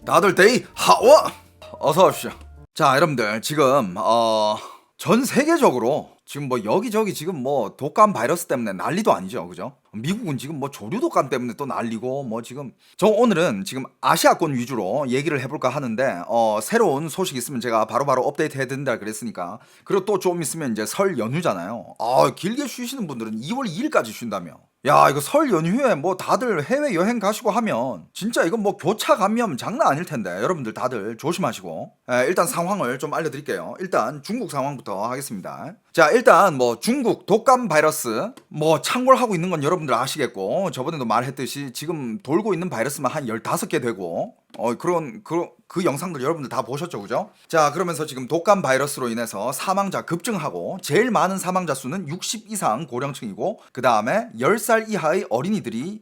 다들 데이 하워 어서 오십시오. 자, 여러분들 지금 전 세계적으로 지금 뭐 여기저기 지금 뭐 독감 바이러스 때문에 난리도 아니죠, 그죠? 미국은 지금 뭐 조류 독감 때문에 또 난리고 뭐 지금 저 오늘은 지금 아시아권 위주로 얘기를 해볼까 하는데 새로운 소식 있으면 제가 바로바로 업데이트 해드린다 그랬으니까. 그리고 또 좀 있으면 이제 설 연휴잖아요. 길게 쉬시는 분들은 2월 2일까지 쉰다며. 야, 이거 설 연휴에 뭐 다들 해외 여행 가시고 하면 진짜 이건 뭐 교차 감염 장난 아닐 텐데 여러분들 다들 조심하시고. 일단 상황을 좀 알려드릴게요. 일단 중국 상황부터 하겠습니다. 자, 일단 뭐 중국 독감 바이러스 뭐 창궐하고 있는 건 여러분들 아시겠고, 저번에도 말했듯이 지금 돌고 있는 바이러스만 한 15개 되고 그 영상들 여러분들 다 보셨죠, 그죠? 자, 그러면서 지금 독감 바이러스로 인해서 사망자 급증하고 제일 많은 사망자 수는 60 이상 고령층이고, 그 다음에 10살 이하의 어린이들이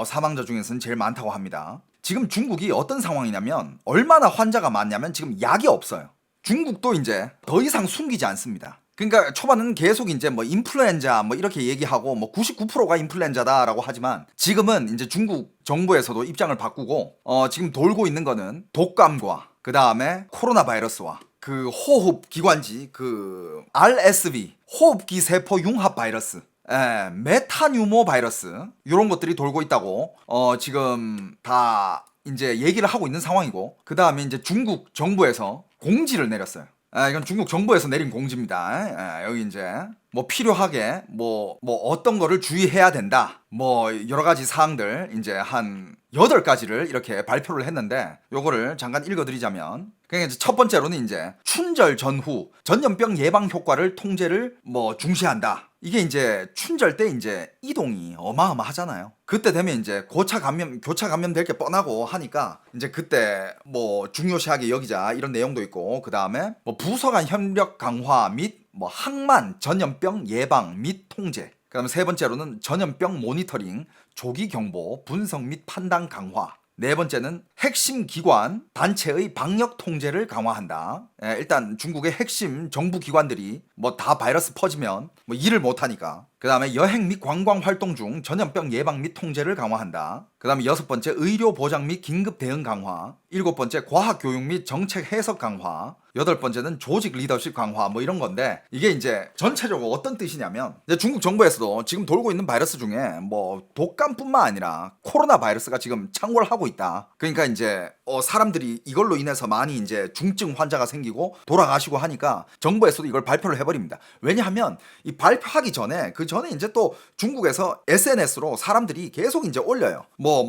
사망자 중에서는 제일 많다고 합니다. 지금 중국이 어떤 상황이냐면, 얼마나 환자가 많냐면 지금 약이 없어요. 중국도 이제 더 이상 숨기지 않습니다. 그러니까 초반은 계속 이제 뭐 인플루엔자 뭐 이렇게 얘기하고 뭐 99%가 인플루엔자다라고 하지만, 지금은 이제 중국 정부에서도 입장을 바꾸고 지금 돌고 있는 거는 독감과 그 다음에 코로나 바이러스와 그 호흡 기관지 그 RSV 호흡기 세포 융합 바이러스, 메타뉴모 바이러스, 이런 것들이 돌고 있다고 지금 다 이제 얘기를 하고 있는 상황이고, 그 다음에 이제 중국 정부에서 공지를 내렸어요. 이건 중국 정부에서 내린 공지입니다. 여기 이제 뭐 필요하게 뭐 어떤 거를 주의해야 된다, 뭐 여러 가지 사항들 이제 한 8가지를 이렇게 발표를 했는데, 요거를 잠깐 읽어드리자면, 그러니까 이제 첫 번째로는 이제 춘절 전후 전염병 예방 효과를 통제를 뭐 중시한다. 이게 이제 춘절 때 이제 이동이 어마어마하잖아요. 그때 되면 이제 교차 감염 될 게 뻔하고 하니까 이제 그때 뭐 중요시하게 여기자, 이런 내용도 있고, 그 다음에 뭐 부서 간 협력 강화 및 뭐 항만 전염병 예방 및 통제, 그 다음에 세 번째로는 전염병 모니터링 조기 경보 분석 및 판단 강화, 네 번째는 핵심 기관 단체의 방역 통제를 강화한다. 일단 중국의 핵심 정부 기관들이 뭐 다 바이러스 퍼지면 뭐 일을 못하니까. 그 다음에 여행 및 관광 활동 중 전염병 예방 및 통제를 강화한다. 그 다음에 6번째 의료 보장 및 긴급 대응 강화, 7번째 과학 교육 및 정책 해석 강화, 8번째는 조직 리더십 강화, 뭐 이런 건데, 이게 이제 전체적으로 어떤 뜻이냐면, 이제 중국 정부에서도 지금 돌고 있는 바이러스 중에 뭐 독감뿐만 아니라 코로나 바이러스가 지금 창궐하고 있다. 그러니까 이제 사람들이 이걸로 인해서 많이 이제 중증 환자가 생기고 돌아가시고 하니까 정부에서도 이걸 발표를 해버립니다. 왜냐하면 이 발표하기 전에 그 전에 이제 또 중국에서 SNS로 사람들이 계속 이제 올려요. 뭐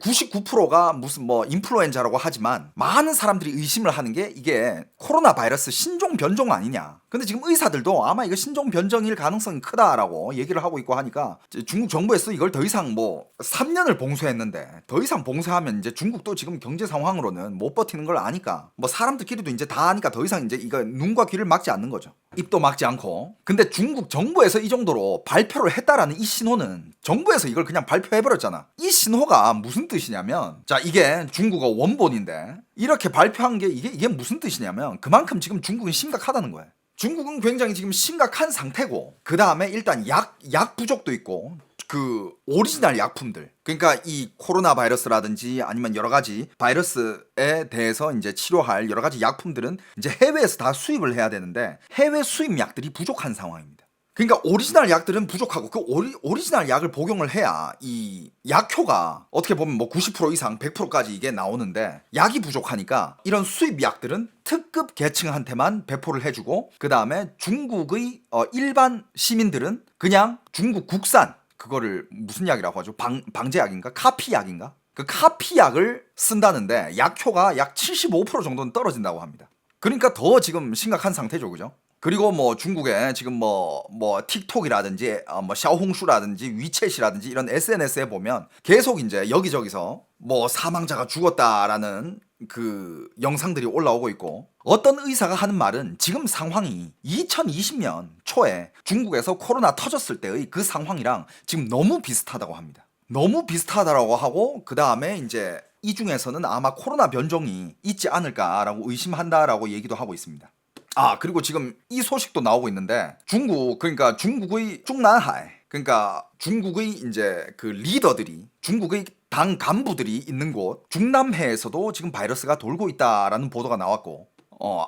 99%가 무슨 뭐 인플루엔자라고 하지만, 많은 사람들이 의심을 하는 게 이게 코로나 바이러스 신종 변종 아니냐. 근데 지금 의사들도 아마 이거 신종 변종일 가능성이 크다라고 얘기를 하고 있고 하니까, 중국 정부에서 이걸 더 이상 뭐 3년을 봉쇄했는데 더 이상 봉쇄하면 이제 중국도 지금 경제 상황으로는 못 버티는 걸 아니까, 뭐 사람들끼리도 이제 다 아니까 더 이상 이제 이거 눈과 귀를 막지 않는 거죠. 입도 막지 않고. 근데 중국 정부에서 이 정도로 발표를 했다라는 이 신호는, 정부에서 이걸 그냥 발표해버렸잖아. 이 신호가 무슨 뜻이냐면, 자, 이게 중국어 원본인데 이렇게 발표한 게 이게 무슨 뜻이냐면, 그만큼 지금 중국은 심각하다는 거예요. 중국은 굉장히 지금 심각한 상태고, 그 다음에 일단 약 부족도 있고, 그 오리지널 약품들, 그러니까 이 코로나 바이러스라든지 아니면 여러 가지 바이러스에 대해서 이제 치료할 여러 가지 약품들은 이제 해외에서 다 수입을 해야 되는데, 해외 수입 약들이 부족한 상황입니다. 그러니까 오리지널 약들은 부족하고, 그 오리지널 약을 복용을 해야 이 약효가 어떻게 보면 뭐 90% 이상 100%까지 이게 나오는데, 약이 부족하니까 이런 수입 약들은 특급 계층한테만 배포를 해주고, 그 다음에 중국의 일반 시민들은 그냥 중국 국산, 그거를 무슨 약이라고 하죠? 방제약인가? 카피약인가? 그 카피약을 쓴다는데 약효가 약 75% 정도는 떨어진다고 합니다. 그러니까 더 지금 심각한 상태죠, 그죠? 그리고 뭐 중국에 지금 뭐 틱톡이라든지 뭐 샤오홍슈라든지 위챗이라든지 이런 SNS에 보면 계속 이제 여기저기서 뭐 사망자가 죽었다라는 그 영상들이 올라오고 있고, 어떤 의사가 하는 말은 지금 상황이 2020년 초에 중국에서 코로나 터졌을 때의 그 상황이랑 지금 너무 비슷하다고 합니다. 너무 비슷하다라고 하고, 그 다음에 이제 이 중에서는 아마 코로나 변종이 있지 않을까라고 의심한다라고 얘기도 하고 있습니다. 그리고 지금 이 소식도 나오고 있는데, 중국, 그러니까 중국의 중난하이, 그러니까 중국의 이제 그 리더들이, 중국의 당 간부들이 있는 곳 중남해에서도 지금 바이러스가 돌고 있다라는 보도가 나왔고,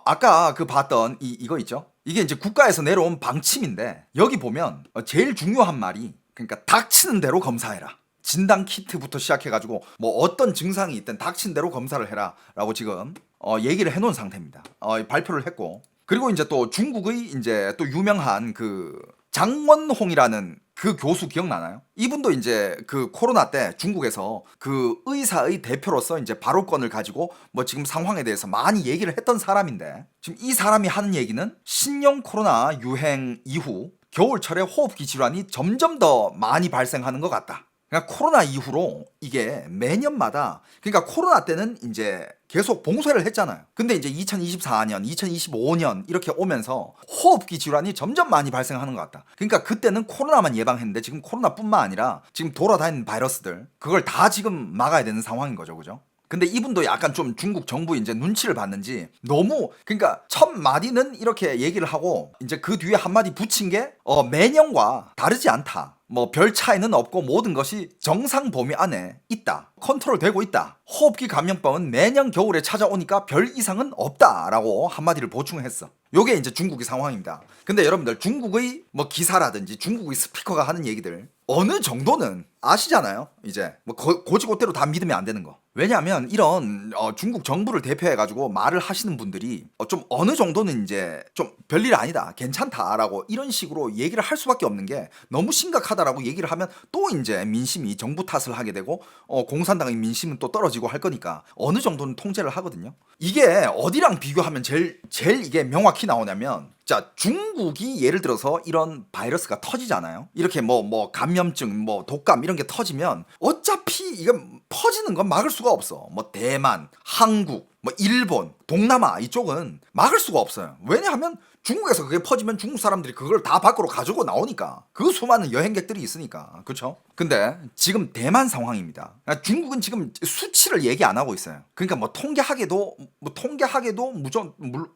아까 그 봤던 이거 있죠? 이게 이제 국가에서 내려온 방침인데, 여기 보면 제일 중요한 말이, 그러니까 닥치는 대로 검사해라. 진단 키트부터 시작해가지고 뭐 어떤 증상이 있든 닥친 대로 검사를 해라라고 지금 얘기를 해놓은 상태입니다. 발표를 했고, 그리고 이제 또 중국의 이제 또 유명한 그 장원홍이라는 그 교수 기억나나요? 이분도 이제 그 코로나 때 중국에서 그 의사의 대표로서 이제 발언권을 가지고 뭐 지금 상황에 대해서 많이 얘기를 했던 사람인데, 지금 이 사람이 하는 얘기는 신형 코로나 유행 이후 겨울철에 호흡기 질환이 점점 더 많이 발생하는 것 같다. 그러니까 코로나 이후로 이게 매년마다, 그러니까 코로나 때는 이제 계속 봉쇄를 했잖아요. 근데 이제 2024년, 2025년 이렇게 오면서 호흡기 질환이 점점 많이 발생하는 것 같다. 그러니까 그때는 코로나만 예방했는데 지금 코로나뿐만 아니라 지금 돌아다니는 바이러스들, 그걸 다 지금 막아야 되는 상황인 거죠, 그죠? 근데 이분도 약간 좀 중국 정부 이제 눈치를 봤는지 너무, 그러니까 첫 마디는 이렇게 얘기를 하고 이제 그 뒤에 한마디 붙인 게 매년과 다르지 않다. 뭐 별 차이는 없고 모든 것이 정상 범위 안에 있다. 컨트롤 되고 있다. 호흡기 감염병은 매년 겨울에 찾아오니까 별 이상은 없다라고 한마디를 보충했어. 요게 이제 중국의 상황입니다. 근데 여러분들 중국의 뭐 기사라든지 중국의 스피커가 하는 얘기들 어느 정도는 아시잖아요. 이제 뭐 고지고대로 다 믿으면 안 되는 거. 왜냐하면 이런 중국 정부를 대표해가지고 말을 하시는 분들이 좀 어느 정도는 이제 좀 별일 아니다, 괜찮다라고 이런 식으로 얘기를 할 수밖에 없는 게, 너무 심각하다라고 얘기를 하면 또 이제 민심이 정부 탓을 하게 되고 공산당의 민심은 또 떨어지고 할 거니까 어느 정도는 통제를 하거든요. 이게 어디랑 비교하면 제일 이게 명확히 나오냐면, 자, 중국이 예를 들어서 이런 바이러스가 터지잖아요. 이렇게 뭐 감염증, 뭐 독감 이런 게 터지면 어차피 이건 퍼지는 건 막을 수가 없어. 뭐 대만, 한국, 뭐 일본, 동남아 이쪽은 막을 수가 없어요. 왜냐하면 중국에서 그게 퍼지면 중국 사람들이 그걸 다 밖으로 가지고 나오니까, 그 수많은 여행객들이 있으니까, 그렇죠? 근데 지금 대만 상황입니다. 그러니까 중국은 지금 수치를 얘기 안 하고 있어요. 그러니까 뭐 통계하게도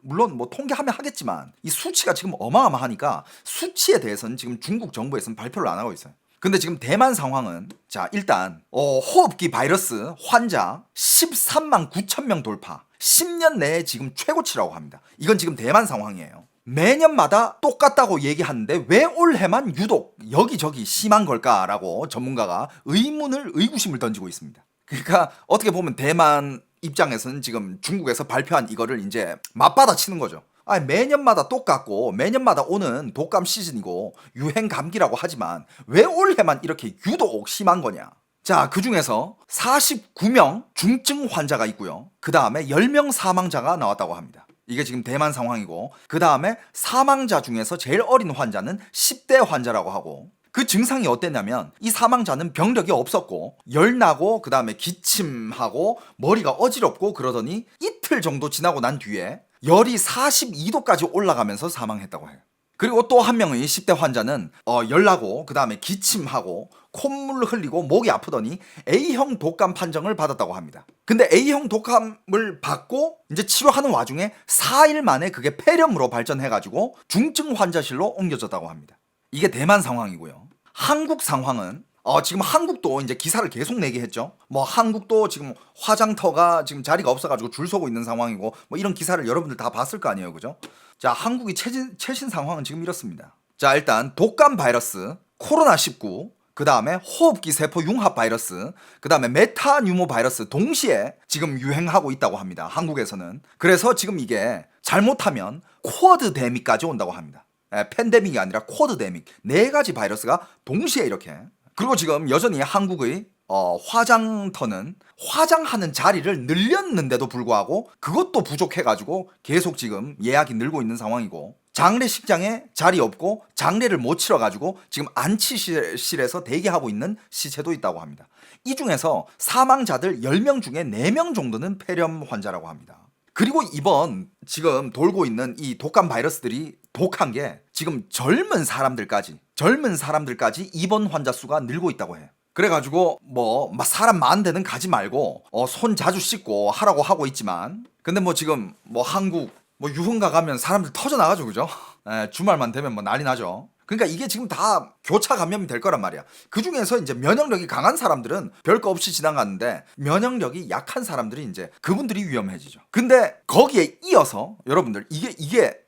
물론 뭐 통계하면 하겠지만 이 수치가 지금 어마어마하니까 수치에 대해서는 지금 중국 정부에서는 발표를 안 하고 있어요. 근데 지금 대만 상황은, 자, 일단 호흡기 바이러스 환자 13만 9천 명 돌파, 10년 내에 지금 최고치라고 합니다. 이건 지금 대만 상황이에요. 매년마다 똑같다고 얘기하는데 왜 올해만 유독 여기저기 심한 걸까라고 전문가가 의구심을 던지고 있습니다. 그러니까 어떻게 보면 대만 입장에서는 지금 중국에서 발표한 이거를 이제 맞받아치는 거죠. 아니, 매년마다 똑같고 매년마다 오는 독감 시즌이고 유행 감기라고 하지만 왜 올해만 이렇게 유독 심한 거냐. 자, 그 중에서 49명 중증 환자가 있고요. 그 다음에 10명 사망자가 나왔다고 합니다. 이게 지금 대만 상황이고, 그 다음에 사망자 중에서 제일 어린 환자는 10대 환자라고 하고, 그 증상이 어땠냐면 이 사망자는 병력이 없었고 열나고 그 다음에 기침하고 머리가 어지럽고 그러더니 이틀 정도 지나고 난 뒤에 열이 42도까지 올라가면서 사망했다고 해요. 그리고 또 한 명의 10대 환자는 열나고 그 다음에 기침하고 콧물 흘리고 목이 아프더니 A형 독감 판정을 받았다고 합니다. 근데 A형 독감을 받고 이제 치료하는 와중에 4일 만에 그게 폐렴으로 발전해가지고 중증 환자실로 옮겨졌다고 합니다. 이게 대만 상황이고요. 한국 상황은 지금 한국도 이제 기사를 계속 내게 했죠. 뭐 한국도 지금 화장터가 지금 자리가 없어가지고 줄 서고 있는 상황이고, 뭐 이런 기사를 여러분들 다 봤을 거 아니에요, 그죠? 자, 한국이 최신 상황은 지금 이렇습니다. 자, 일단 독감 바이러스, 코로나19, 그 다음에 호흡기 세포 융합 바이러스, 그 다음에 메타뉴모 바이러스 동시에 지금 유행하고 있다고 합니다. 한국에서는. 그래서 지금 이게 잘못하면 쿼드데믹까지 온다고 합니다. 팬데믹이 아니라 쿼드데믹, 4가지 바이러스가 동시에 이렇게. 그리고 지금 여전히 한국의 화장터는 화장하는 자리를 늘렸는데도 불구하고 그것도 부족해가지고 계속 지금 예약이 늘고 있는 상황이고, 장례식장에 자리 없고 장례를 못 치러가지고 지금 안치실에서 대기하고 있는 시체도 있다고 합니다. 이 중에서 사망자들 10명 중에 4명 정도는 폐렴 환자라고 합니다. 그리고 이번 지금 돌고 있는 이 독감 바이러스들이 독한 게 지금 젊은 사람들까지 입원 환자 수가 늘고 있다고 해요. 그래가지고 뭐 사람 많은 데는 가지 말고 손 자주 씻고 하라고 하고 있지만, 근데 뭐 지금 뭐 한국 뭐 유흥가 가면 사람들 터져 나가죠, 그죠? 주말만 되면 뭐 난리 나죠. 그러니까 이게 지금 다 교차 감염이 될 거란 말이야. 그 중에서 이제 면역력이 강한 사람들은 별거 없이 지나가는데 면역력이 약한 사람들이 이제 그분들이 위험해지죠. 근데 거기에 이어서 여러분들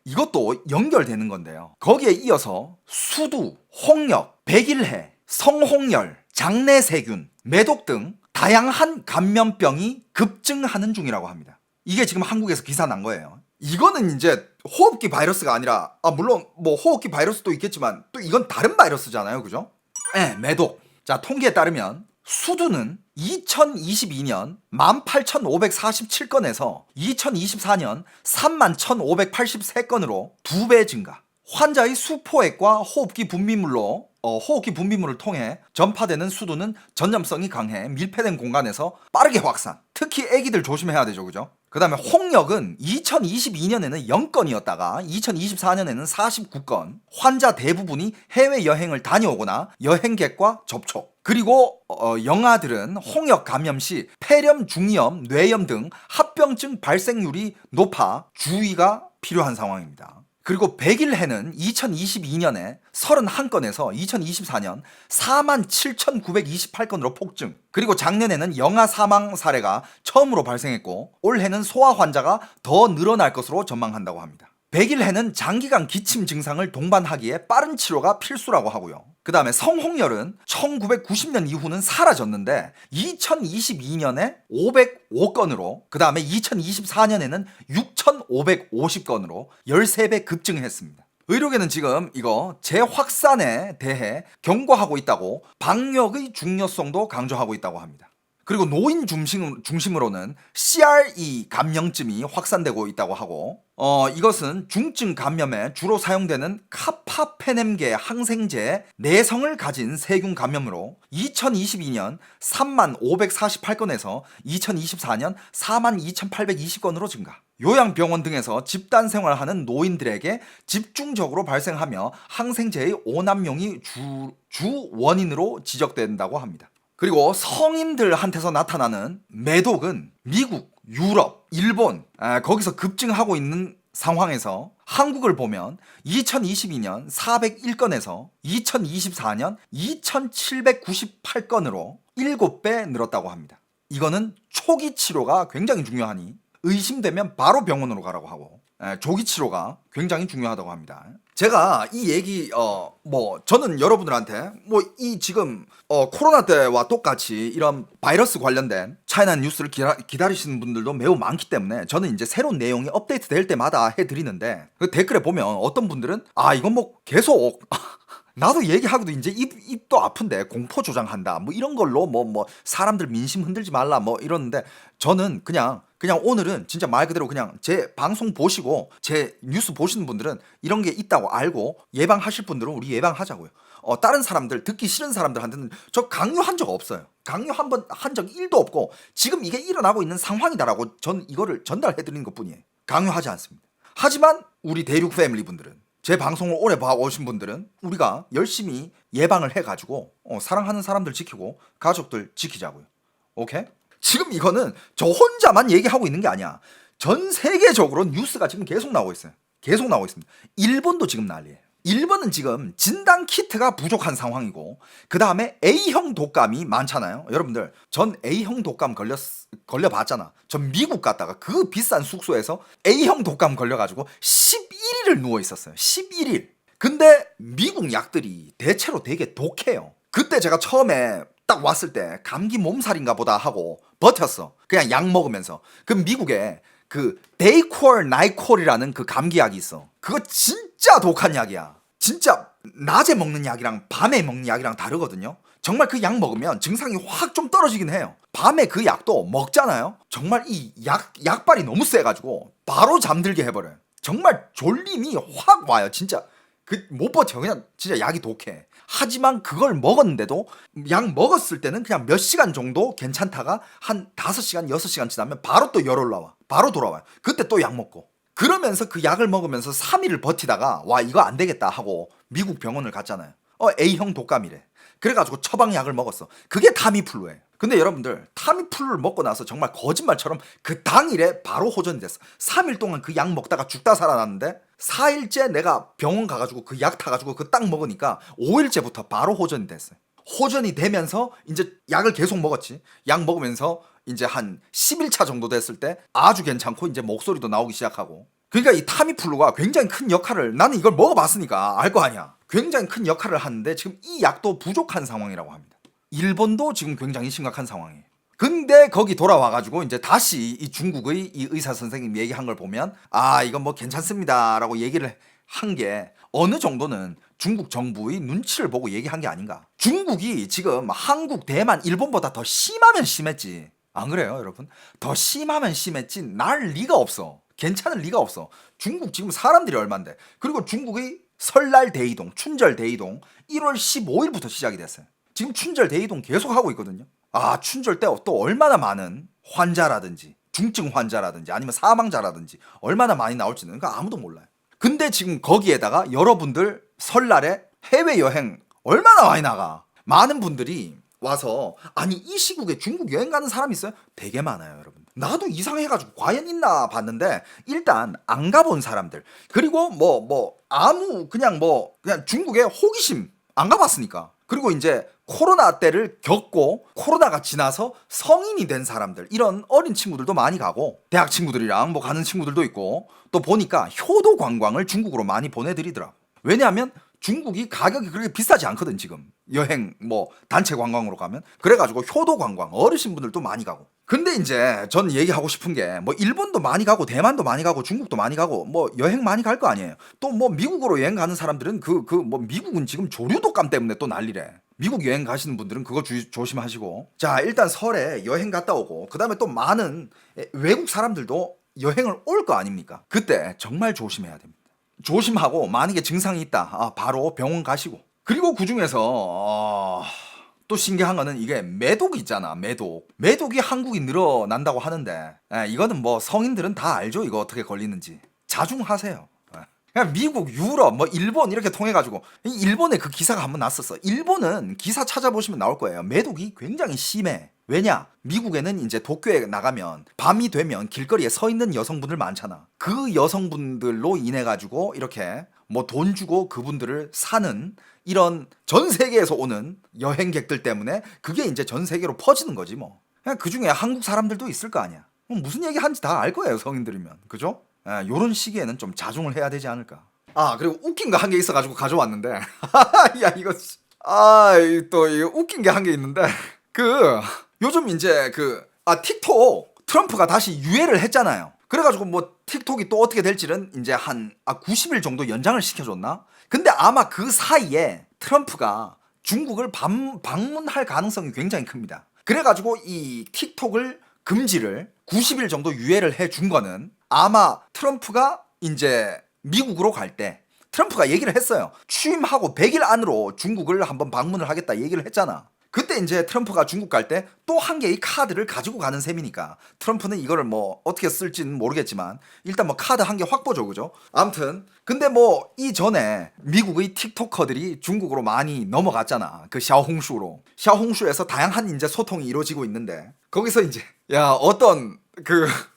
이것도 연결되는 건데요. 거기에 이어서 수두, 홍역, 백일해, 성홍열, 장내세균, 매독 등 다양한 감염병이 급증하는 중이라고 합니다. 이게 지금 한국에서 기사 난 거예요. 이거는 이제 호흡기 바이러스가 아니라 물론 뭐 호흡기 바이러스도 있겠지만 또 이건 다른 바이러스잖아요. 그죠? 네, 매독. 자, 통계에 따르면 수두는 2022년 18,547건에서 2024년 31,583건으로 2배 증가. 환자의 수포액과 호흡기 분비물을 통해 전파되는 수두는 전염성이 강해 밀폐된 공간에서 빠르게 확산. 특히 애기들 조심해야 되죠. 그죠? 그 다음에 홍역은 2022년에는 0건이었다가 2024년에는 49건. 환자 대부분이 해외여행을 다녀오거나 여행객과 접촉. 그리고 영아들은 홍역 감염 시 폐렴, 중이염, 뇌염 등 합병증 발생률이 높아 주의가 필요한 상황입니다. 그리고 백일해는 2022년에 31건에서 2024년 47,928건으로 폭증. 그리고 작년에는 영아 사망 사례가 처음으로 발생했고 올해는 소아 환자가 더 늘어날 것으로 전망한다고 합니다. 백일해는 장기간 기침 증상을 동반하기에 빠른 치료가 필수라고 하고요. 그 다음에 성홍열은 1990년 이후는 사라졌는데 2022년에 505건으로 그 다음에 2024년에는 6,550건으로 13배 급증했습니다. 의료계는 지금 이거 재확산에 대해 경고하고 있다고 방역의 중요성도 강조하고 있다고 합니다. 그리고 노인 중심으로는 CRE 감염증이 확산되고 있다고 하고 이것은 중증 감염에 주로 사용되는 카파페넴계 항생제의 내성을 가진 세균 감염으로 2022년 35,548건에서 2024년 42,820건으로 증가. 요양병원 등에서 집단 생활하는 노인들에게 집중적으로 발생하며 항생제의 오남용이 주 원인으로 지적된다고 합니다. 그리고 성인들한테서 나타나는 매독은 미국, 유럽, 일본 거기서 급증하고 있는 상황에서 한국을 보면 2022년 401건에서 2024년 2798건으로 7배 늘었다고 합니다. 이거는 초기 치료가 굉장히 중요하니 의심되면 바로 병원으로 가라고 하고 조기 치료가 굉장히 중요하다고 합니다. 제가 이 얘기 저는 여러분들한테 이 지금 코로나 때와 똑같이 이런 바이러스 관련된 차이나 뉴스를 기다리시는 분들도 매우 많기 때문에 저는 이제 새로운 내용이 업데이트 될 때마다 해드리는데 그 댓글에 보면 어떤 분들은 이건 계속 나도 얘기하고도 이제 입도 아픈데 공포 조장한다 이런 걸로 사람들 민심 흔들지 말라 이러는데 저는 그냥 오늘은 진짜 말 그대로 그냥 제 방송 보시고 제 뉴스 보시는 분들은 이런 게 있다고 알고 예방하실 분들은 우리 예방하자고요. 다른 사람들 듣기 싫은 사람들한테는 저 강요한 적 없어요. 강요 한 적 1도 없고 지금 이게 일어나고 있는 상황이다라고 전 이거를 전달해 드리는 것뿐이에요. 강요하지 않습니다. 하지만 우리 대륙 패밀리 분들은 제 방송을 오래 봐오신 분들은 우리가 열심히 예방을 해가지고 사랑하는 사람들 지키고 가족들 지키자고요. 오케이? 지금 이거는 저 혼자만 얘기하고 있는 게 아니야. 전 세계적으로 뉴스가 지금 계속 나오고 있어요. 계속 나오고 있습니다. 일본도 지금 난리예요. 일본은 지금 진단 키트가 부족한 상황이고 그 다음에 A형 독감이 많잖아요. 여러분들 전 A형 독감 걸려봤잖아. 전 미국 갔다가 그 비싼 숙소에서 A형 독감 걸려가지고 11일을 누워 있었어요. 11일. 근데 미국 약들이 대체로 되게 독해요. 그때 제가 처음에 딱 왔을 때 감기 몸살인가 보다 하고 버텼어. 그냥 약 먹으면서. 그럼 미국에 그 데이콜 나이콜이라는 그 감기약이 있어. 그거 진짜 독한 약이야. 진짜 낮에 먹는 약이랑 밤에 먹는 약이랑 다르거든요. 정말 그 약 먹으면 증상이 확 좀 떨어지긴 해요. 밤에 그 약도 먹잖아요. 정말 이 약발이 너무 세가지고 바로 잠들게 해버려요. 정말 졸림이 확 와요. 진짜 못 버텨. 그냥 진짜 약이 독해. 하지만 그걸 먹었는데도 약 먹었을 때는 그냥 몇 시간 정도 괜찮다가 한 5시간, 6시간 지나면 바로 또 열 올라와. 바로 돌아와요. 그때 또 약 먹고. 그러면서 그 약을 먹으면서 3일을 버티다가 와 이거 안 되겠다 하고 미국 병원을 갔잖아요. A형 독감이래. 그래가지고 처방약을 먹었어. 그게 타미플루예요. 근데 여러분들 타미플루를 먹고 나서 정말 거짓말처럼 그 당일에 바로 호전이 됐어. 3일 동안 그 약 먹다가 죽다 살아났는데 4일째 내가 병원 가가지고 그 약 타가지고 그 딱 먹으니까 5일째부터 바로 호전이 됐어요. 호전이 되면서 이제 약을 계속 먹었지. 약 먹으면서 이제 한 10일차 정도 됐을 때 아주 괜찮고 이제 목소리도 나오기 시작하고. 그러니까 이 타미플루가 굉장히 큰 역할을, 나는 이걸 먹어봤으니까 알 거 아니야. 굉장히 큰 역할을 하는데 지금 이 약도 부족한 상황이라고 합니다. 일본도 지금 굉장히 심각한 상황이에요. 근데 거기 돌아와가지고 이제 다시 이 중국의 이 의사 선생님 얘기한 걸 보면 이건 뭐 괜찮습니다라고 얘기를 한 게 어느 정도는 중국 정부의 눈치를 보고 얘기한 게 아닌가. 중국이 지금 한국, 대만, 일본보다 더 심하면 심했지. 안 그래요, 여러분? 더 심하면 심했지 날 리가 없어. 괜찮을 리가 없어. 중국 지금 사람들이 얼만데. 그리고 중국의 설날 대이동, 춘절 대이동 1월 15일부터 시작이 됐어요. 지금 춘절 대이동 계속 하고 있거든요. 춘절 때 또 얼마나 많은 환자라든지 중증 환자라든지 아니면 사망자라든지 얼마나 많이 나올지는 그러니까 아무도 몰라요. 근데 지금 거기에다가 여러분들 설날에 해외여행 얼마나 많이 나가. 많은 분들이 와서 이 시국에 중국 여행 가는 사람 있어요? 되게 많아요, 여러분. 나도 이상해가지고 과연 있나 봤는데 일단 안 가본 사람들, 그리고 그냥 중국에 호기심 안 가봤으니까, 그리고 이제 코로나 때를 겪고 코로나가 지나서 성인이 된 사람들, 이런 어린 친구들도 많이 가고 대학 친구들이랑 가는 친구들도 있고, 또 보니까 효도 관광을 중국으로 많이 보내드리더라고. 왜냐하면 중국이 가격이 그렇게 비싸지 않거든 지금. 여행 단체 관광으로 가면. 그래가지고 효도 관광 어르신분들도 많이 가고. 근데 이제 전 얘기하고 싶은 게 일본도 많이 가고 대만도 많이 가고 중국도 많이 가고 여행 많이 갈 거 아니에요. 또 미국으로 여행 가는 사람들은 미국은 지금 조류독감 때문에 또 난리래. 미국 여행 가시는 분들은 그거 조심하시고. 자, 일단 설에 여행 갔다 오고 그 다음에 또 많은 외국 사람들도 여행을 올 거 아닙니까? 그때 정말 조심해야 됩니다. 조심하고 만약에 증상이 있다 바로 병원 가시고. 그리고 그중에서 또 신기한 거는 이게 매독 있잖아. 매독이 한국이 늘어난다고 하는데 이거는 성인들은 다 알죠. 이거 어떻게 걸리는지. 자중하세요. 그냥 미국, 유럽, 일본 이렇게 통해가지고. 일본에 그 기사가 한번 났었어. 일본은 기사 찾아보시면 나올 거예요. 매독이 굉장히 심해. 왜냐? 미국에는 이제 도쿄에 나가면 밤이 되면 길거리에 서 있는 여성분들 많잖아. 그 여성분들로 인해 가지고 이렇게 돈 주고 그분들을 사는, 이런 전 세계에서 오는 여행객들 때문에 그게 이제 전 세계로 퍼지는 거지 뭐. 그냥 그 중에 한국 사람들도 있을 거 아니야. 무슨 얘기 하는지 다 알 거예요, 성인들이면. 그죠? 요런 시기에는 좀 자중을 해야 되지 않을까. 그리고 웃긴 거 한 개 있어가지고 가져왔는데. 야, 이거 또 이거 웃긴 게 한 게 있는데. 요즘 이제 틱톡 트럼프가 다시 유예를 했잖아요. 그래가지고 틱톡이 또 어떻게 될지는 이제 한 90일 정도 연장을 시켜줬나? 근데 아마 그 사이에 트럼프가 중국을 방문할 가능성이 굉장히 큽니다. 그래가지고 이 틱톡을 금지를 90일 정도 유예를 해준 거는 아마 트럼프가 이제 미국으로 갈 때 트럼프가 얘기를 했어요. 취임하고 100일 안으로 중국을 한번 방문을 하겠다 얘기를 했잖아. 그때 이제 트럼프가 중국 갈 때 또 한 개의 카드를 가지고 가는 셈이니까 트럼프는 이거를 어떻게 쓸지는 모르겠지만 일단 카드 한 개 확보죠, 그죠? 아무튼 근데 이전에 미국의 틱토커들이 중국으로 많이 넘어갔잖아. 그 샤오홍슈로. 샤오홍슈에서 다양한 이제 소통이 이루어지고 있는데 거기서 이제 어떤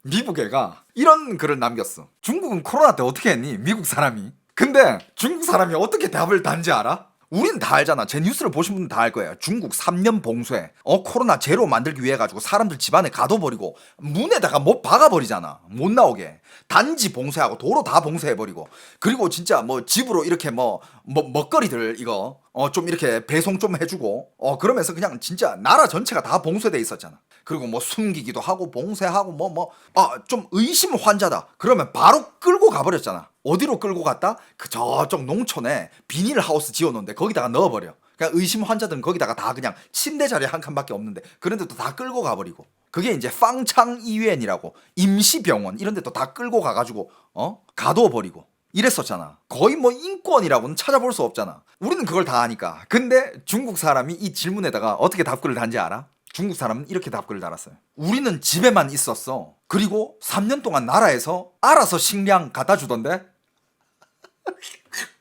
미국 애가 이런 글을 남겼어. 중국은 코로나 때 어떻게 했니? 미국 사람이. 근데 중국 사람이 어떻게 답을 단지 알아? 우린 다 알잖아. 제 뉴스를 보신 분은 다 알 거예요. 중국 3년 봉쇄. 코로나 제로 만들기 위해 가지고 사람들 집안에 가둬버리고 문에다가 못 박아버리잖아. 못 나오게. 단지 봉쇄하고 도로 다 봉쇄해버리고. 그리고 진짜 집으로 이렇게 먹거리들 이거 좀 이렇게 배송 좀 해주고 그러면서 그냥 진짜 나라 전체가 다 봉쇄돼 있었잖아. 그리고 숨기기도 하고 봉쇄하고 좀 의심 환자다 그러면 바로 끌고 가버렸잖아. 어디로 끌고 갔다? 저쪽 농촌에 비닐하우스 지어놓은데 거기다가 넣어버려. 그냥 의심 환자들은 거기다가 다 그냥 침대 자리 한 칸밖에 없는데 그런데도 다 끌고 가버리고. 그게 이제 빵창 이유엔이라고 임시병원 이런 데도 다 끌고 가가지고 가둬버리고 이랬었잖아. 거의 인권이라고는 찾아볼 수 없잖아. 우리는 그걸 다 아니까. 근데 중국 사람이 이 질문에다가 어떻게 답글을 단지 알아? 중국 사람은 이렇게 답글을 달았어요. 우리는 집에만 있었어. 그리고 3년 동안 나라에서 알아서 식량 갖다 주던데?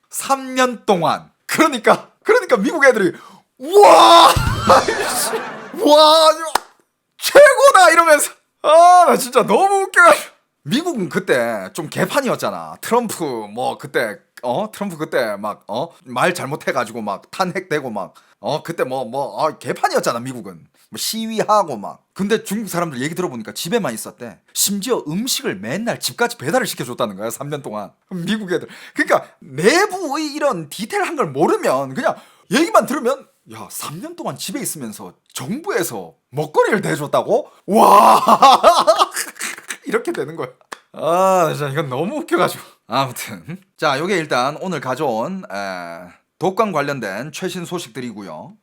3년 동안. 그러니까 미국 애들이 우와! 와! 최고다! 이러면서 나 진짜 너무 웃겨가지고 미국은 그때 좀 개판이었잖아. 트럼프 뭐 그때 트럼프 그때 막 말 잘못해가지고 막 탄핵되고 막 그때 개판이었잖아. 미국은 뭐 시위하고 막. 근데 중국 사람들 얘기 들어보니까 집에만 있었대. 심지어 음식을 맨날 집까지 배달을 시켜줬다는 거야. 3년 동안. 미국 애들. 그러니까 내부의 이런 디테일한 걸 모르면 그냥 얘기만 들으면 야 3년 동안 집에 있으면서 정부에서 먹거리를 대줬다고? 와 이렇게 되는 거야. 아, 진짜 이건 너무 웃겨가지고. 아무튼 자, 요게 일단 오늘 가져온 독감 관련된 최신 소식들이고요.